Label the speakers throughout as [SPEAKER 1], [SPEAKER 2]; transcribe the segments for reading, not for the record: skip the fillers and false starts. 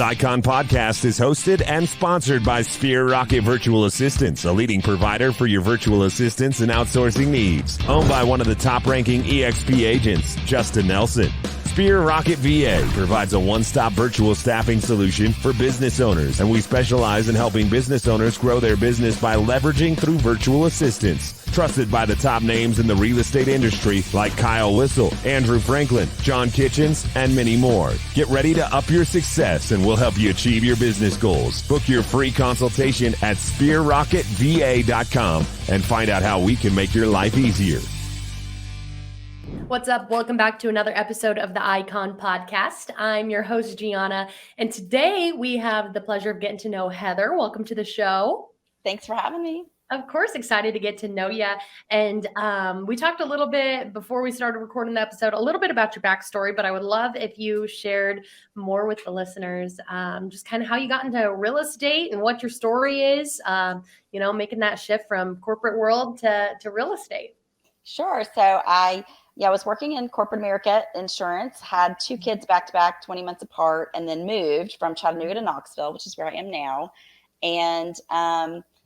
[SPEAKER 1] This Icon podcast is hosted and sponsored by Sphere Rocket Virtual Assistants, a leading provider for your virtual assistants and outsourcing needs. Owned by one of the top-ranking EXP agents, Justin Nelson. Sphere Rocket VA provides a one-stop virtual staffing solution for business owners, and we specialize in helping business owners grow their business by leveraging through virtual assistants. Trusted by the top names in the real estate industry like Kyle Whistle, Andrew Franklin, John Kitchens, and many more. Get ready to up your success and we'll help you achieve your business goals. Book your free consultation at sphererocketva.com and find out how we can make your life easier.
[SPEAKER 2] What's up? Welcome back to another episode of the Icon Podcast. I'm your host, Gianna, and today we have the pleasure of getting to know Heather. Welcome to the show.
[SPEAKER 3] Thanks for having me.
[SPEAKER 2] Of course, excited to get to know you. And we talked a little bit before we started recording the episode, a little bit about your backstory, but I would love if you shared more with the listeners, just kind of how you got into real estate and what your story is, making that shift from corporate world to real estate.
[SPEAKER 3] Sure. So I was working in corporate America insurance, had two kids back to back, 20 months apart, and then moved from Chattanooga to Knoxville, which is where I am now. And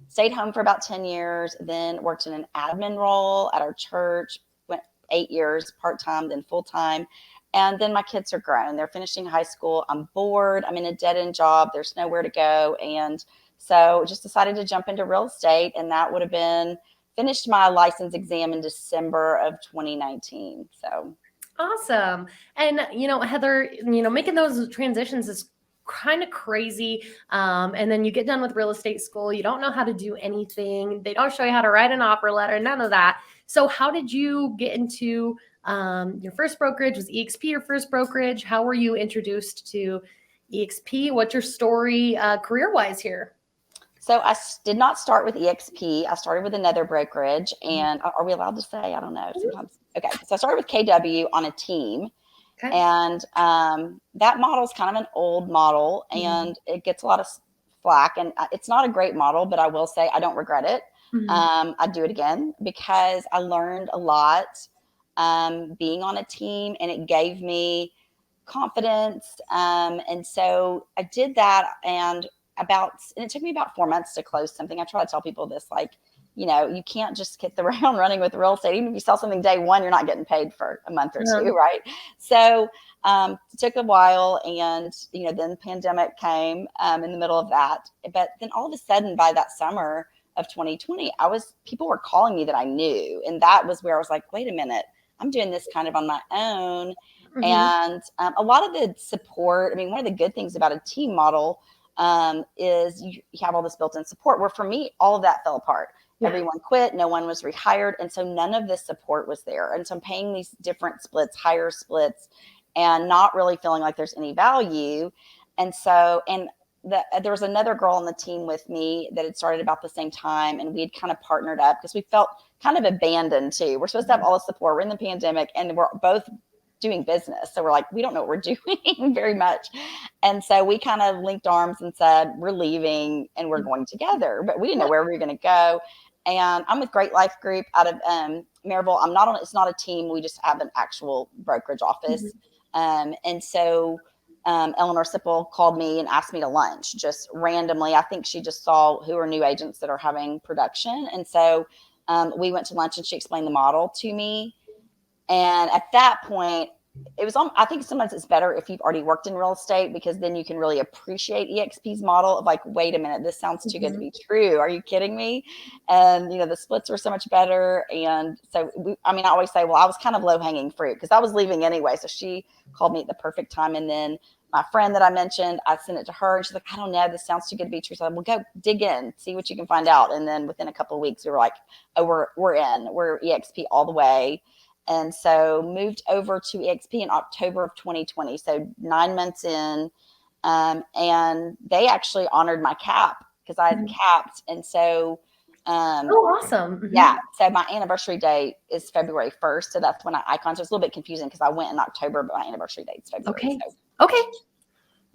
[SPEAKER 3] stayed home for about 10 years, then worked in an admin role at our church, went 8 years part-time, then full-time. And then my kids are grown. They're finishing high school. I'm bored. I'm in a dead-end job. There's nowhere to go. And so just decided to jump into real estate. And that would have been finished my license exam in December of 2019. So
[SPEAKER 2] awesome. And, Heather, making those transitions is kind of crazy. And then you get done with real estate school. You don't know how to do anything. They don't show you how to write an offer letter, none of that. So how did you get into your first brokerage? Was EXP your first brokerage? How were you introduced to EXP? What's your story career-wise here?
[SPEAKER 3] So I did not start with EXP. I started with another brokerage. And are we allowed to say? I don't know. Sometimes. Okay. So I started with KW on a team. Okay. And that model is kind of an old model and it gets a lot of flack. And it's not a great model, but I will say I don't regret it. I'd do it again because I learned a lot being on a team and it gave me confidence. And so I did that and it took me about 4 months to close something. I try to tell people this, you can't just hit the ground running with real estate. Even if you sell something day one, you're not getting paid for a month or two, right? So it took a while and, then the pandemic came in the middle of that. But then all of a sudden by that summer of 2020, people were calling me that I knew. And that was where I was like, wait a minute, I'm doing this kind of on my own. And a lot of the support, one of the good things about a team model is you have all this built-in support where for me, all of that fell apart. Yeah. Everyone quit. No one was rehired. And so none of this support was there. And so I'm paying these different splits, higher splits, and not really feeling like there's any value. And so, there was another girl on the team with me that had started about the same time. And we had kind of partnered up because we felt kind of abandoned too. We're supposed to have all the support. We're in the pandemic and we're both doing business. So we're like, we don't know what we're doing very much. And so we kind of linked arms and said, we're leaving and we're going together, but we didn't know where we were going to go. And I'm with Great Life Group out of Maryville. It's not a team. We just have an actual brokerage office. And so Eleanor Sipple called me and asked me to lunch just randomly. I think she just saw who are new agents that are having production. And so we went to lunch and she explained the model to me. And at that point, I think sometimes it's better if you've already worked in real estate because then you can really appreciate EXP's model of like, wait a minute, this sounds too good to be true. Are you kidding me? And, the splits were so much better. And so, I always say, well, I was kind of low hanging fruit because I was leaving anyway. So she called me at the perfect time. And then my friend that I mentioned, I sent it to her and she's like, I don't know, this sounds too good to be true. So I said, well, go dig in, see what you can find out. And then within a couple of weeks, we were like, oh, we're in, we're EXP all the way. And so moved over to EXP in October of 2020. So 9 months in, and they actually honored my cap because I had capped. And so,
[SPEAKER 2] awesome.
[SPEAKER 3] Yeah. So my anniversary date is February 1st. So that's when I icon. So it's a little bit confusing because I went in October, but my anniversary date is February.
[SPEAKER 2] Okay.
[SPEAKER 3] So.
[SPEAKER 2] Okay.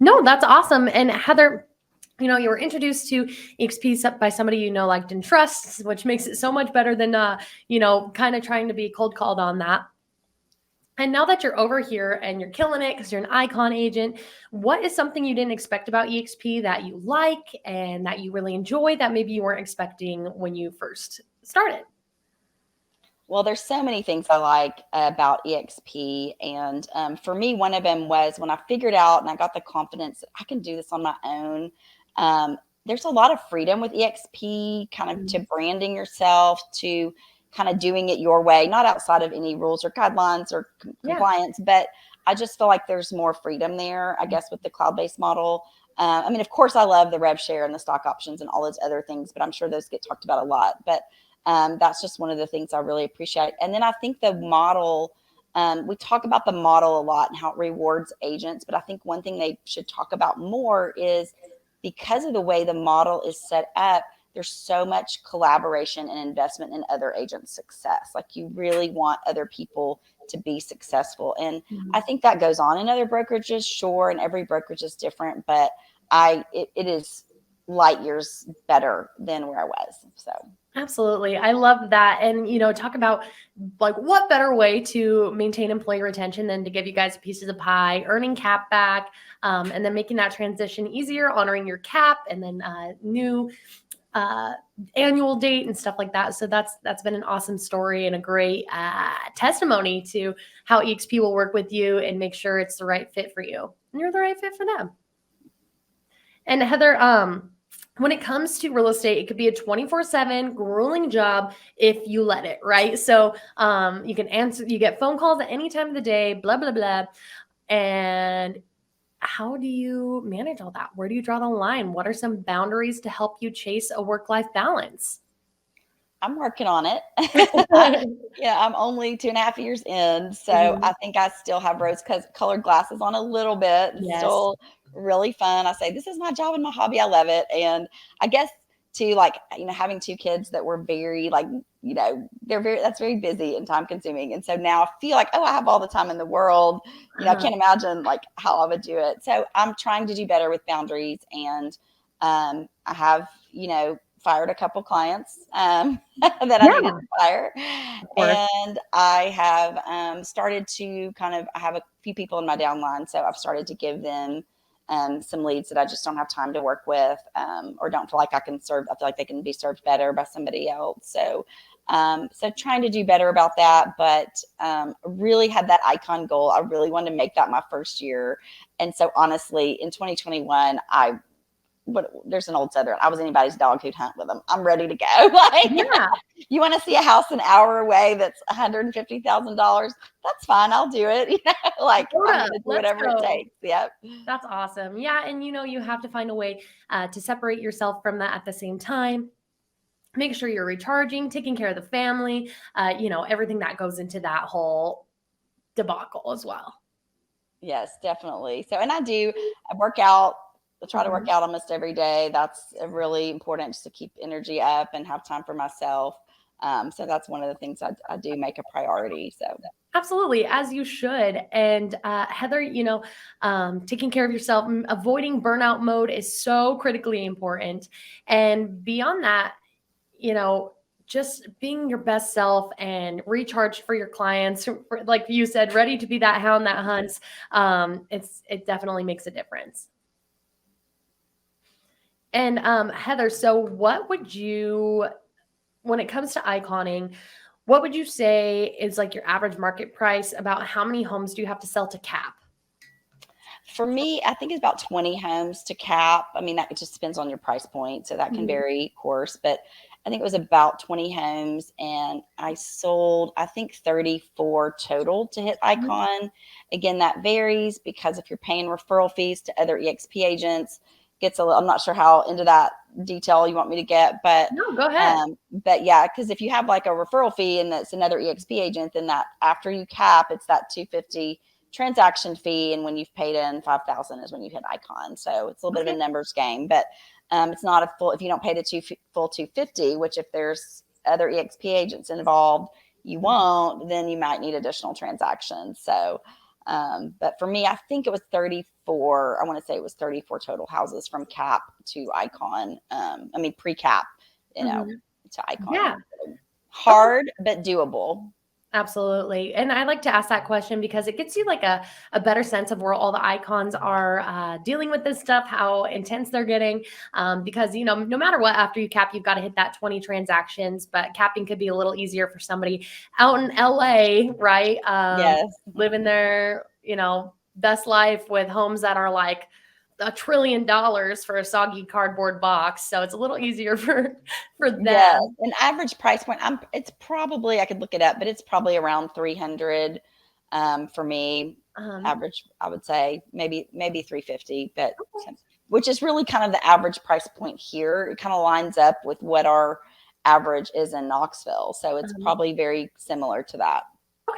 [SPEAKER 2] No, that's awesome. And Heather, you were introduced to EXP by somebody you know, liked, and trust, which makes it so much better than, kind of trying to be cold called on that. And now that you're over here and you're killing it because you're an Icon agent, what is something you didn't expect about EXP that you like and that you really enjoy that maybe you weren't expecting when you first started?
[SPEAKER 3] Well, there's so many things I like about EXP. And for me, one of them was when I figured out and I got the confidence that I can do this on my own. There's a lot of freedom with EXP, kind of to branding yourself, to kind of doing it your way, not outside of any rules or guidelines or compliance, but I just feel like there's more freedom there, I guess, with the cloud-based model. I mean, of course, I love the rev share and the stock options and all those other things, but I'm sure those get talked about a lot. But that's just one of the things I really appreciate. And then I think the model, we talk about the model a lot and how it rewards agents, but I think one thing they should talk about more is because of the way the model is set up, there's so much collaboration and investment in other agents' success. Like you really want other people to be successful. And I think that goes on in other brokerages, sure, and every brokerage is different, but it is light years better than where I was. So
[SPEAKER 2] absolutely. I love that. And, talk about like what better way to maintain employee retention than to give you guys pieces of pie, earning cap back, and then making that transition easier, honoring your cap, and then new annual date and stuff like that. So that's been an awesome story and a great testimony to how EXP will work with you and make sure it's the right fit for you and you're the right fit for them. And Heather, when it comes to real estate, it could be a 24/7 grueling job if you let it, right? So you get phone calls at any time of the day, blah, blah, blah. And how do you manage all that? Where do you draw the line? What are some boundaries to help you chase a work-life balance?
[SPEAKER 3] I'm working on it. I'm only 2.5 years in. So I think I still have rose-colored glasses on a little bit. It's still really fun. I say, this is my job and my hobby. I love it. And I guess too, like, having 2 kids that were very that's very busy and time consuming. And so now I feel like, I have all the time in the world. I can't imagine like how I would do it. So I'm trying to do better with boundaries. And I have, fired a couple clients that I needed to fire. And I have started to I have a few people in my downline. So I've started to give them some leads that I just don't have time to work with or don't feel like I can serve. I feel like they can be served better by somebody else. So trying to do better about that, but really had that icon goal. I really wanted to make that my first year. And so honestly, in 2021, there's an old Southern, I was anybody's dog who'd hunt with them. I'm ready to go. You want to see a house an hour away that's $150,000? That's fine. I'll do it. I'm going to do whatever it takes. Yep.
[SPEAKER 2] That's awesome. Yeah. And you have to find a way to separate yourself from that at the same time. Make sure you're recharging, taking care of the family, everything that goes into that whole debacle as well.
[SPEAKER 3] Yes, definitely. So, and I work out. I try to work out almost every day. That's really important just to keep energy up and have time for myself. So that's one of the things I do make a priority. So
[SPEAKER 2] absolutely, as you should. And Heather, taking care of yourself, avoiding burnout mode is so critically important. And beyond that, just being your best self and recharged for your clients, like you said, ready to be that hound that hunts. It definitely makes a difference. And Heather, so what would you, when it comes to iconing, what would you say is like your average market price? About how many homes do you have to sell to cap?
[SPEAKER 3] For me, I think it's about 20 homes to cap. I mean, that just depends on your price point. So that can vary, of course, but I think it was about 20 homes and I sold, I think 34 total to hit icon. Again, that varies because if you're paying referral fees to other EXP agents, I'm not sure how into that detail you want me to get, but
[SPEAKER 2] no, go ahead.
[SPEAKER 3] But yeah, because if you have like a referral fee and that's another EXP agent, then that after you cap, it's that $250 transaction fee. And when you've paid in 5,000 is when you hit icon. So it's a little bit of a numbers game, but it's not a full, if you don't pay the full 250, which if there's other EXP agents involved, you won't, then you might need additional transactions. So but for me, I think it was 34. I want to say it was 34 total houses from cap to icon. Pre-cap, to icon.
[SPEAKER 2] Yeah.
[SPEAKER 3] Hard, but doable.
[SPEAKER 2] Absolutely. And I like to ask that question because it gets you like a better sense of where all the icons are dealing with this stuff, how intense they're getting. Because, you know, no matter what, after you cap, you've got to hit that 20 transactions, but capping could be a little easier for somebody out in LA, right?
[SPEAKER 3] Yes.
[SPEAKER 2] Living their, you know, best life with homes that are like $1 trillion for a soggy cardboard box. So it's a little easier for
[SPEAKER 3] Yes.
[SPEAKER 2] them.
[SPEAKER 3] An average price point, it's probably, I could look it up, but it's probably around 300 for me. Average, I would say maybe 350, but which is really kind of the average price point here. It kind of lines up with what our average is in Knoxville. So it's probably very similar to that.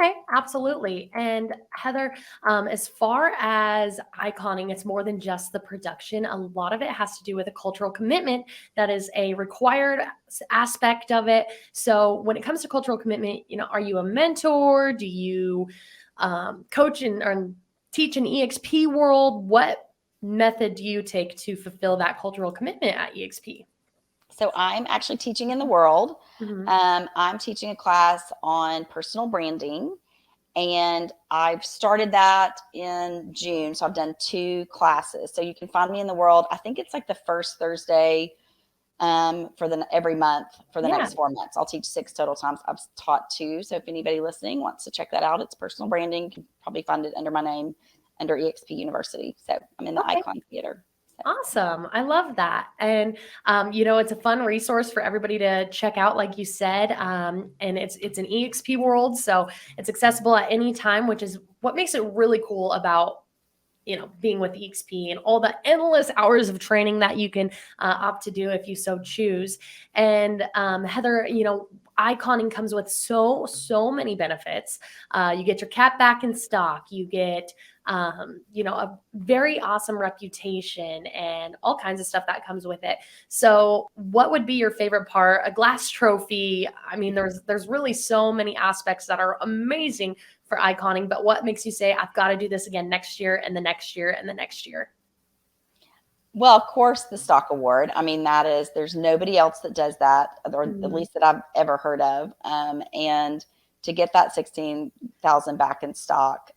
[SPEAKER 2] Okay, absolutely. And Heather, as far as iconing, it's more than just the production. A lot of it has to do with a cultural commitment that is a required aspect of it. So when it comes to cultural commitment, you know, are you a mentor? Do you coach and teach in EXP world? What method do you take to fulfill that cultural commitment at EXP?
[SPEAKER 3] So I'm actually teaching in the world. I'm teaching a class on personal branding, and I've started that in June. So I've done 2 classes. So you can find me in the world. I think it's like the first Thursday for every month for the next 4 months. I'll teach 6 total times. I've taught 2. So if anybody listening wants to check that out, it's personal branding. You can probably find it under my name, under EXP University. So I'm in the Icon Theater.
[SPEAKER 2] Awesome. I love that. And, you know, it's a fun resource for everybody to check out, like you said. And it's an EXP world. So it's accessible at any time, which is what makes it really cool about, you know, being with EXP and all the endless hours of training that you can opt to do if you so choose. And Heather, you know, iconing comes with so many benefits. You get your cap back in stock. You get you know, a very awesome reputation and all kinds of stuff that comes with it. So what would be your favorite part? A glass trophy. I mean, there's really so many aspects that are amazing for iconing, but what makes you say, I've got to do this again next year and the next year and the next year?
[SPEAKER 3] Well, of course, the stock award. I mean, there's nobody else that does that, or at least that I've ever heard of. And to get that 16,000 back in stock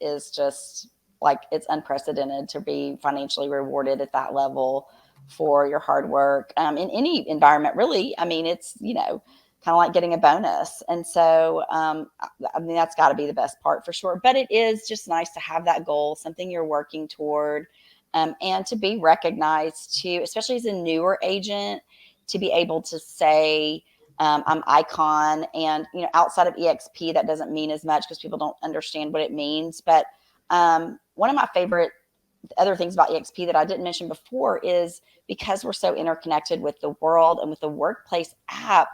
[SPEAKER 3] is just like, it's unprecedented to be financially rewarded at that level for your hard work in any environment, really. I mean, it's, you know, kind of like getting a bonus. And so, I mean, that's got to be the best part for sure. But it is just nice to have that goal, something you're working toward. And to be recognized too, especially as a newer agent, to be able to say, I'm icon. And, you know, outside of EXP, that doesn't mean as much because people don't understand what it means. But one of my favorite other things about EXP that I didn't mention before is because we're so interconnected with the world and with the workplace app.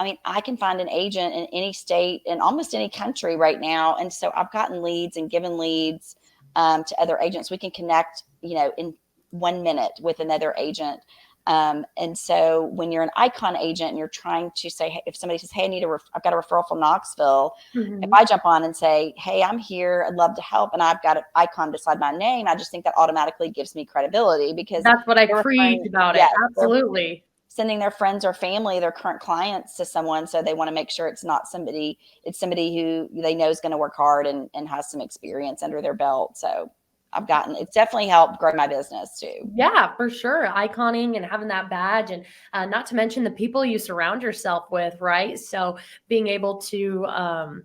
[SPEAKER 3] I mean, I can find an agent in any state in almost any country right now. And so I've gotten leads and given leads to other agents. We can connect, you know, in 1 minute with another agent. And so when you're an icon agent and you're trying to say, hey, if somebody says, hey, I've got a referral from Knoxville. If I jump on and say, hey, I'm here, I'd love to help, and I've got an icon beside my name, I just think that automatically gives me credibility, because
[SPEAKER 2] that's what I preach about it. Absolutely.
[SPEAKER 3] Sending their friends or family, their current clients, to someone. So they want to make sure it's somebody who they know is going to work hard and has some experience under their belt. So it's definitely helped grow my business too.
[SPEAKER 2] Yeah, for sure. Iconing and having that badge, and not to mention the people you surround yourself with, right? So being able to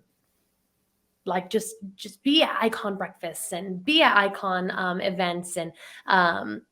[SPEAKER 2] like just be at icon breakfasts and be at icon events, and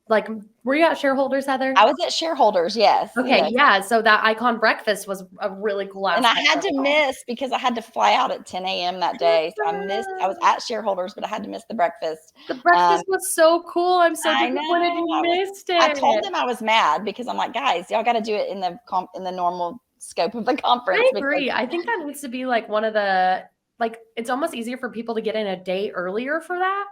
[SPEAKER 2] like, were you at shareholders, Heather?
[SPEAKER 3] I was at shareholders, yes.
[SPEAKER 2] Okay,
[SPEAKER 3] yes.
[SPEAKER 2] yeah. So that icon breakfast was a really cool aspect.
[SPEAKER 3] And I had to miss, because I had to fly out at 10 a.m. that day. So I was at shareholders, but I had to miss the breakfast.
[SPEAKER 2] The breakfast was so cool. I'm so disappointed you missed it.
[SPEAKER 3] I told them I was mad, because I'm like, guys, y'all got to do it in the normal scope of the conference.
[SPEAKER 2] I agree. I think that needs to be like one of the, like, it's almost easier for people to get in a day earlier for that.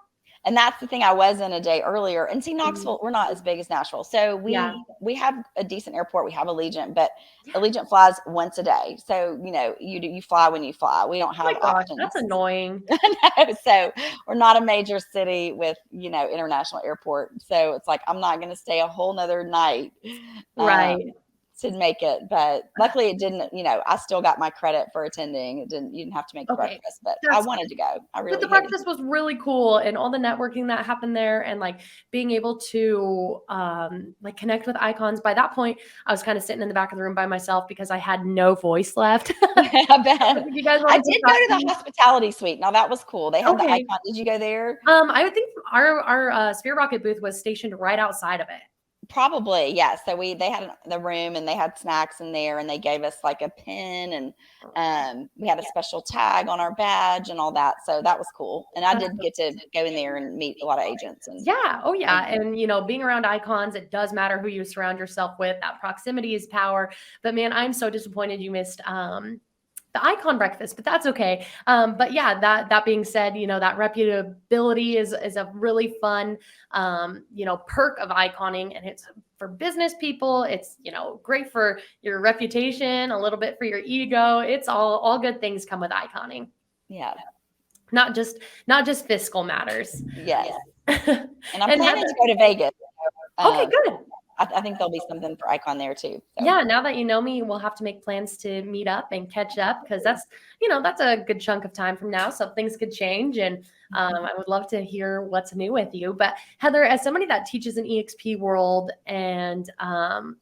[SPEAKER 3] And that's the thing. I was in a day earlier. And see, Knoxville, we're not as big as Nashville. So we have a decent airport. We have Allegiant, but Allegiant flies once a day. So, you know, you fly when you fly. We don't have options.
[SPEAKER 2] That's annoying.
[SPEAKER 3] No, so we're not a major city with, you know, international airport. So it's like, I'm not going to stay a whole nother night.
[SPEAKER 2] Right.
[SPEAKER 3] to make it, but luckily it didn't, I still got my credit for attending. You didn't have to make the breakfast, but I wanted to go.
[SPEAKER 2] But the breakfast was really cool, and all the networking that happened there, and like being able to like connect with icons. By that point, I was kind of sitting in the back of the room by myself because I had no voice left.
[SPEAKER 3] I bet. You guys I did go to the hospitality suite. Now that was cool. They had the icon. Did you go there?
[SPEAKER 2] I would think our Sphere Rocket booth was stationed right outside of it.
[SPEAKER 3] Probably, yeah. So they had the room, and they had snacks in there, and they gave us like a pin, and we had a special tag on our badge and all that. So that was cool. And I did get to go in there and meet a lot of agents. And
[SPEAKER 2] and being around icons, it does matter who you surround yourself with. That proximity is power. But man, I'm so disappointed you missed the icon breakfast, but that's okay. But yeah, that being said, that reputability is a really fun, perk of iconing, and it's for business people. It's, great for your reputation, a little bit for your ego. It's all good things come with iconing.
[SPEAKER 3] Yeah.
[SPEAKER 2] Not just fiscal matters.
[SPEAKER 3] Yes. And I'm planning to go to Vegas.
[SPEAKER 2] Okay, good.
[SPEAKER 3] I think there'll be something for icon there too.
[SPEAKER 2] So. Yeah, now that you know me, we'll have to make plans to meet up and catch up, because that's a good chunk of time from now. So things could change, and I would love to hear what's new with you. But Heather, as somebody that teaches in EXP world, and I'm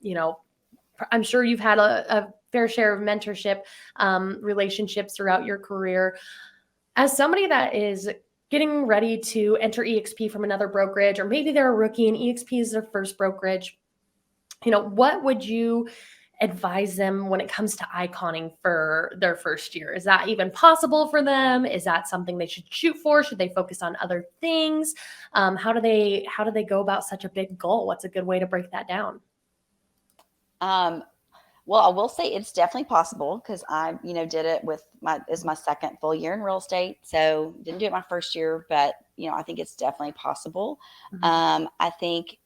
[SPEAKER 2] sure you've had a fair share of mentorship relationships throughout your career. As somebody that is getting ready to enter EXP from another brokerage, or maybe they're a rookie and EXP is their first brokerage, what would you advise them when it comes to iconing for their first year? Is that even possible for them? Is that something they should shoot for? Should they focus on other things? How do they go about such a big goal? What's a good way to break that down?
[SPEAKER 3] Well, I will say it's definitely possible, because I, did it with my second full year in real estate. So didn't do it my first year, but, I think it's definitely possible. Mm-hmm. I think,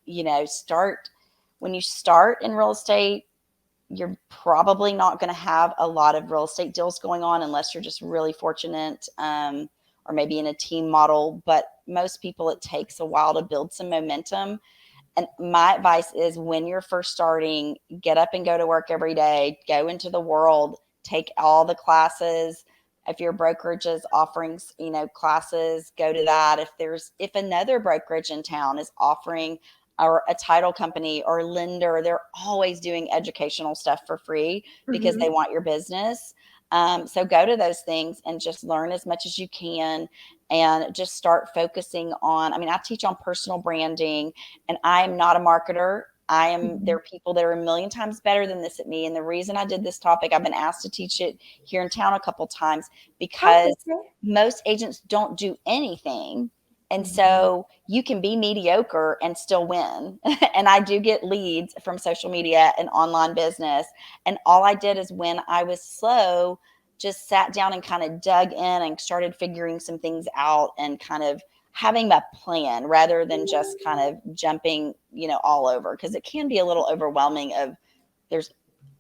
[SPEAKER 3] when you start in real estate, you're probably not going to have a lot of real estate deals going on unless you're just really fortunate, or maybe in a team model. But most people, it takes a while to build some momentum. And my advice is, when you're first starting, get up and go to work every day, go into the world, take all the classes. If your brokerage is offering, classes, go to that. If another brokerage in town is offering, or a title company or lender, they're always doing educational stuff for free because they want your business. So go to those things and just learn as much as you can, and just start focusing on, I teach on personal branding, and I am not a marketer. There are people that are a million times better than this at me. And the reason I did this topic, I've been asked to teach it here in town a couple times, because most agents don't do anything. And so you can be mediocre and still win. And I do get leads from social media and online business. And all I did is, when I was slow, just sat down and kind of dug in and started figuring some things out, and kind of having a plan rather than just kind of jumping, all over. Because it can be a little overwhelming. There's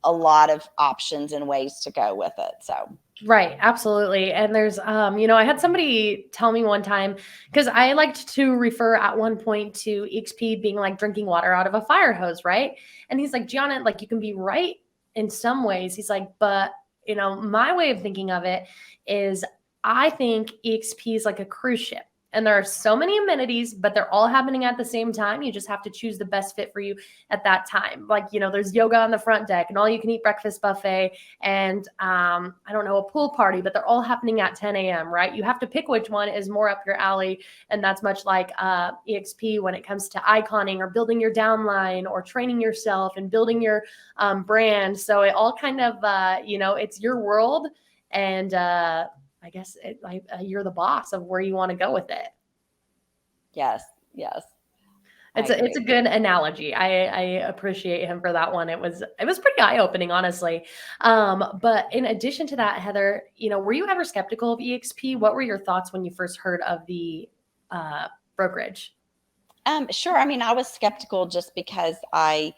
[SPEAKER 3] a lot of options and ways to go with it. So.
[SPEAKER 2] Right. Absolutely. And there's, I had somebody tell me one time, because I liked to refer at one point to EXP being like drinking water out of a fire hose. Right. And he's like, Gianna, like, you can be right in some ways. He's like, but, my way of thinking of it is, I think EXP is like a cruise ship. And there are so many amenities, but they're all happening at the same time. You just have to choose the best fit for you at that time. Like, there's yoga on the front deck, and all you can eat breakfast buffet, and I don't know, a pool party, but they're all happening at 10 a.m., right? You have to pick which one is more up your alley. And that's much like EXP when it comes to iconing, or building your downline, or training yourself and building your brand. So it all kind of, it's your world. And I guess you're the boss of where you want to go with it.
[SPEAKER 3] Yes.
[SPEAKER 2] It's a good analogy. I appreciate him for that one. It was pretty eye-opening, honestly. But in addition to that, Heather, were you ever skeptical of EXP? What were your thoughts when you first heard of the brokerage?
[SPEAKER 3] Sure. I was skeptical just because I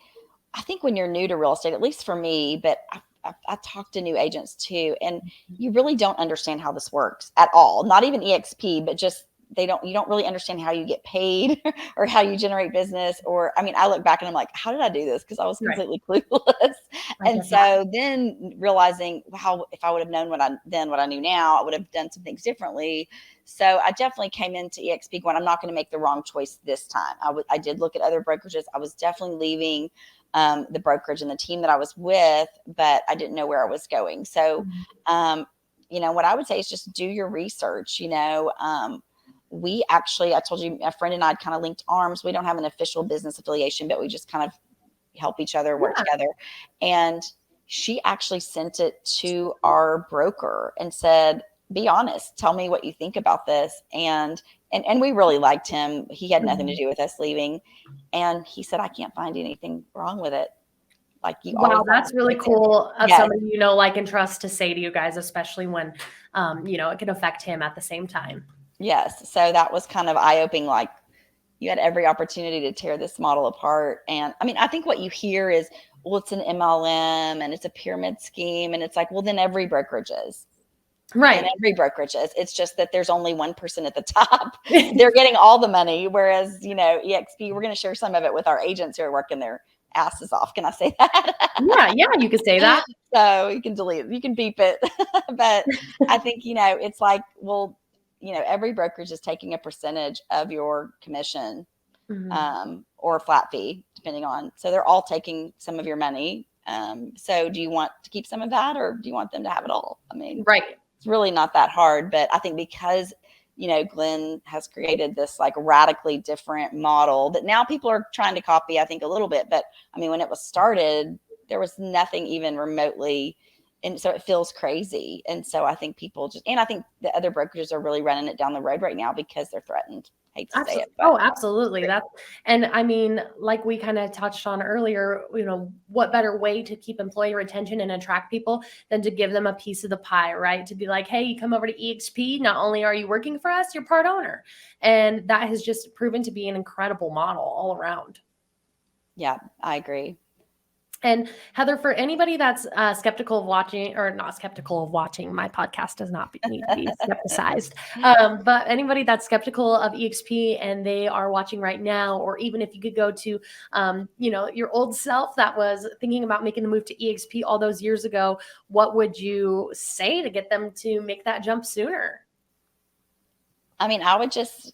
[SPEAKER 3] think when you're new to real estate, at least for me, but I talk to new agents too, and you really don't understand how this works at all. Not even EXP, but just you don't really understand how you get paid or how you generate business. Or, I mean, I look back and I'm like, how did I do this? Because I was completely clueless. And so then realizing how, if I would have known what I knew now, I would have done some things differently. So I definitely came into EXP going, I'm not going to make the wrong choice this time. I did look at other brokerages. I was definitely leaving the brokerage and the team that I was with, but I didn't know where I was going. So, what I would say is just do your research. I told you, a friend and I kind of linked arms. We don't have an official business affiliation, but we just kind of help each other work together. And she actually sent it to our broker and said, be honest, tell me what you think about this. And we really liked him. He had nothing to do with us leaving. And he said, I can't find anything wrong with it. Like,
[SPEAKER 2] wow, that's really cool of somebody like and trust to say to you guys, especially when it can affect him at the same time.
[SPEAKER 3] Yes. So that was kind of eye-opening. Like, you had every opportunity to tear this model apart. And I mean, I think what you hear is, well, it's an MLM and it's a pyramid scheme. And it's like, well, then every brokerage is.
[SPEAKER 2] Right.
[SPEAKER 3] And every brokerage is. It's just that there's only one person at the top. They're getting all the money. Whereas, EXP, we're going to share some of it with our agents who are working their asses off. Can I say that?
[SPEAKER 2] Yeah, you could say that.
[SPEAKER 3] So you can delete it. You can beep it. But I think, it's like, well, every brokerage is taking a percentage of your commission or flat fee, depending on. So they're all taking some of your money. So do you want to keep some of that, or do you want them to have it all? I mean,
[SPEAKER 2] right.
[SPEAKER 3] It's really not that hard. But I think because, Glenn has created this like radically different model that now people are trying to copy, I think, a little bit. But I mean, when it was started, there was nothing even remotely. And so it feels crazy. And so I think I think the other brokerages are really running it down the road right now because they're threatened. Hate to say it.
[SPEAKER 2] Oh, absolutely. And I mean, like we kind of touched on earlier, what better way to keep employee retention and attract people than to give them a piece of the pie, right? To be like, hey, you come over to EXP. Not only are you working for us, you're part owner. And that has just proven to be an incredible model all around.
[SPEAKER 3] Yeah, I agree.
[SPEAKER 2] And Heather, for anybody that's skeptical of watching, or not skeptical of watching, my podcast does not need to be skepticized. But anybody that's skeptical of EXP and they are watching right now, or even if you could go to, your old self that was thinking about making the move to EXP all those years ago, what would you say to get them to make that jump sooner?
[SPEAKER 3] I mean, I would just,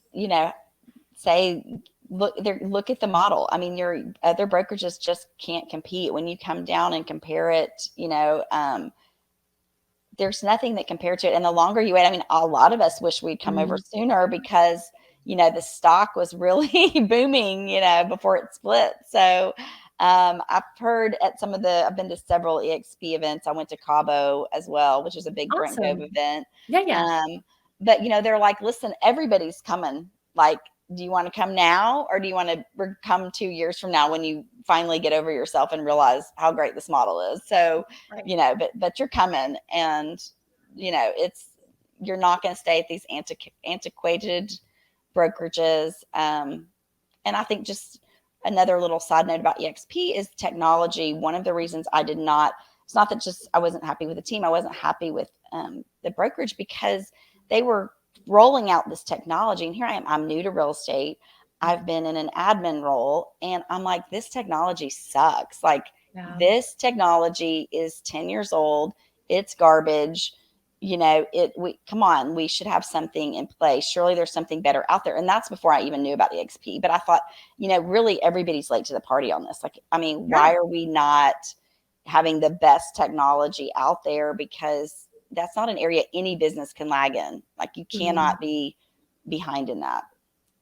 [SPEAKER 3] say, look at the model. I mean, your other brokerages just can't compete. When you come down and compare it, there's nothing that compared to it. And the longer you wait, I mean, a lot of us wish we'd come over sooner because, the stock was really booming, before it split. So I've heard at I've been to several EXP events. I went to Cabo as well, which is a big Brent Gove event.
[SPEAKER 2] Yeah.
[SPEAKER 3] But, they're like, listen, everybody's coming. Like, do you want to come now, or do you want to come 2 years from now when you finally get over yourself and realize how great this model is? So, but you're coming, and, you're not going to stay at these antiquated brokerages. And I think just another little side note about EXP is technology. One of the reasons it's not that just I wasn't happy with the team. I wasn't happy with the brokerage because they were rolling out this technology. And here I am, I'm new to real estate. I've been in an admin role, and I'm like, this technology sucks. Like, this technology is 10 years old. It's garbage. Come on, we should have something in place. Surely there's something better out there. And that's before I even knew about EXP. But I thought, really everybody's late to the party on this. Like, I mean, why are we not having the best technology out there? Because that's not an area any business can lag in. Like, you cannot be behind in that.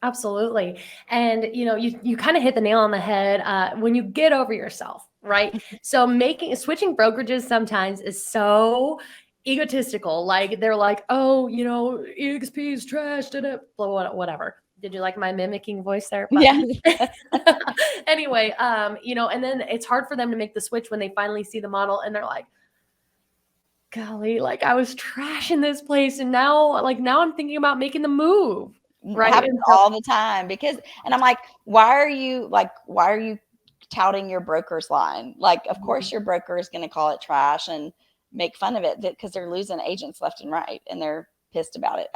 [SPEAKER 2] Absolutely. And, you kind of hit the nail on the head when you get over yourself, right? So switching brokerages sometimes is so egotistical. Like, they're like, oh, EXP is trash, whatever. Did you like my mimicking voice there? But
[SPEAKER 3] yeah.
[SPEAKER 2] Anyway, and then it's hard for them to make the switch when they finally see the model and they're like, golly, like, I was trashing this place, and now I'm thinking about making the move. Right.
[SPEAKER 3] It happens all the time and I'm like, why are you touting your broker's line? Like, of course your broker is going to call it trash and make fun of it because they're losing agents left and right, and they're pissed about it,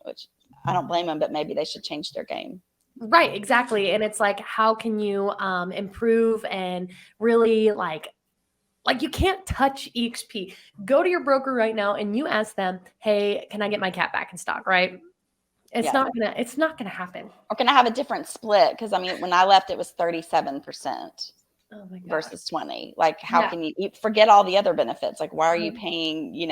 [SPEAKER 3] which I don't blame them, but maybe they should change their game.
[SPEAKER 2] Right, exactly. And it's like, how can you improve and really like you can't touch EXP. Go to your broker right now and you ask them, hey, can I get my cat back in stock? Right. It's not gonna happen.
[SPEAKER 3] Or can I have a different split? Because I mean, when I left, it was 37% versus 20. Like, how can you forget all the other benefits? Like, why are you paying,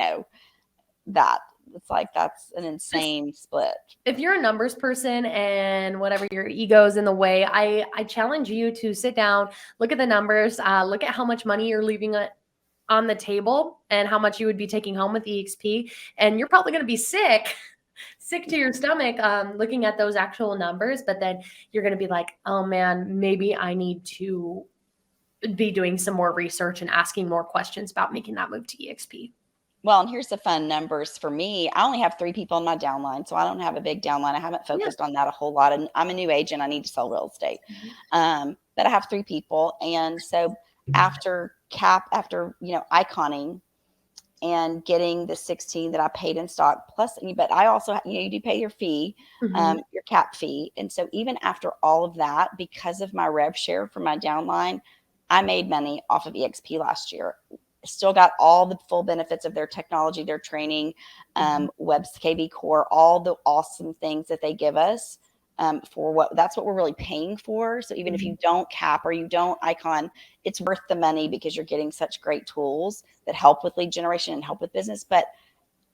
[SPEAKER 3] that? It's like, that's an insane split.
[SPEAKER 2] If you're a numbers person and whatever, your ego's in the way, I challenge you to sit down, look at the numbers, look at how much money you're leaving on the table and how much you would be taking home with EXP. And you're probably going to be sick to your stomach looking at those actual numbers. But then you're going to be like, oh man, maybe I need to be doing some more research and asking more questions about making that move to EXP.
[SPEAKER 3] Well, and here's the fun numbers for me. I only have 3 people in my downline, so I don't have a big downline. I haven't focused on that a whole lot. And I'm a new agent. I need to sell real estate. But I have 3 people. And so after iconing and getting the 16 that I paid in stock plus, but I also, you do pay your fee, your cap fee. And so even after all of that, because of my rev share for my downline, I made money off of EXP last year. Still got all the full benefits of their technology, their training, Web's KV Core, all the awesome things that they give us that's what we're really paying for. So even if you don't cap or you don't icon, it's worth the money because you're getting such great tools that help with lead generation and help with business. But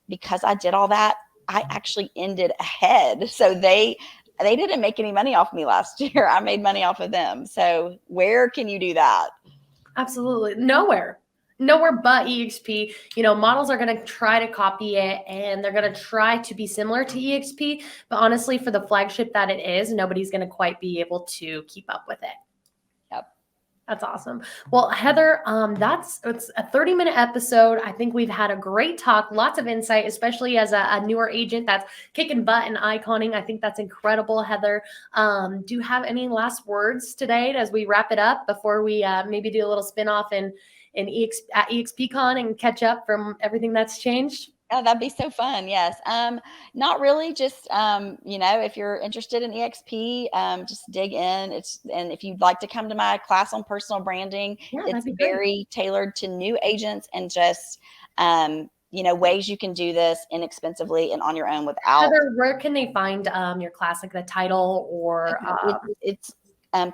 [SPEAKER 3] because I did all that, I actually ended ahead. So they didn't make any money off me last year. I made money off of them. So where can you do that?
[SPEAKER 2] Absolutely. Nowhere but EXP. Models are going to try to copy it and they're going to try to be similar to EXP. But honestly, for the flagship that it is, nobody's going to quite be able to keep up with it.
[SPEAKER 3] Yep.
[SPEAKER 2] That's awesome. Well, Heather, it's a 30-minute episode. I think we've had a great talk, lots of insight, especially as a newer agent that's kicking butt and iconing. I think that's incredible, Heather. Do you have any last words today as we wrap it up before we maybe do a little spin-off at EXPCon and catch up from everything that's changed?
[SPEAKER 3] Oh, that'd be so fun. Yes. Not really. Just, if you're interested in EXP, just dig in. And if you'd like to come to my class on personal branding, it's very tailored to new agents and just, ways you can do this inexpensively and on your own without.
[SPEAKER 2] Heather, where can they find your class, like the title or?
[SPEAKER 3] It's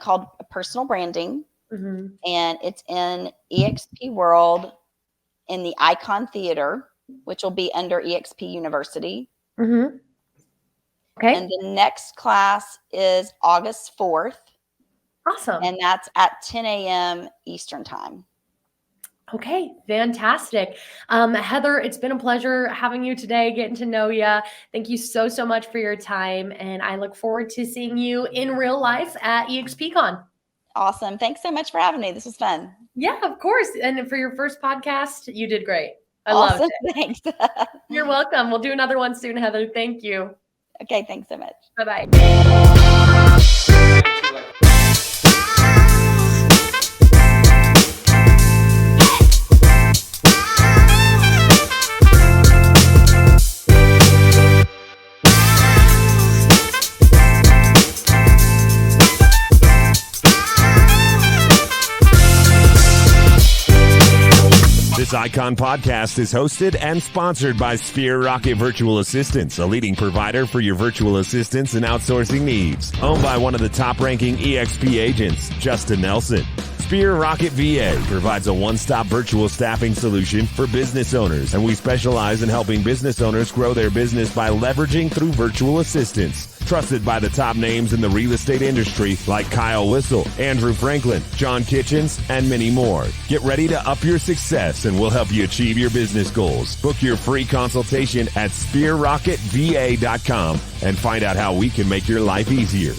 [SPEAKER 3] called Personal Branding. And it's in EXP World in the Icon Theater, which will be under EXP University. Okay. And the next class is August 4th.
[SPEAKER 2] Awesome.
[SPEAKER 3] And that's at 10 a.m. Eastern time.
[SPEAKER 2] Okay, fantastic. Heather, it's been a pleasure having you today, getting to know you. Thank you so much for your time. And I look forward to seeing you in real life at EXPCon.
[SPEAKER 3] Awesome. Thanks so much for having me. This was fun.
[SPEAKER 2] Yeah, of course. And for your first podcast, you did great. I loved it.
[SPEAKER 3] Thanks.
[SPEAKER 2] You're welcome. We'll do another one soon, Heather. Thank you.
[SPEAKER 3] Okay. Thanks so much.
[SPEAKER 2] Bye-bye.
[SPEAKER 1] This Icon podcast is hosted and sponsored by Sphere Rocket Virtual Assistants, a leading provider for your virtual assistants and outsourcing needs. Owned by one of the top-ranking EXP agents, Justin Nelson. Sphere Rocket VA provides a one-stop virtual staffing solution for business owners, and we specialize in helping business owners grow their business by leveraging through virtual assistants. Trusted by the top names in the real estate industry like Kyle Whistle, Andrew Franklin, John Kitchens, and many more. Get ready to up your success and we'll help you achieve your business goals. Book your free consultation at sphererocketva.com and find out how we can make your life easier.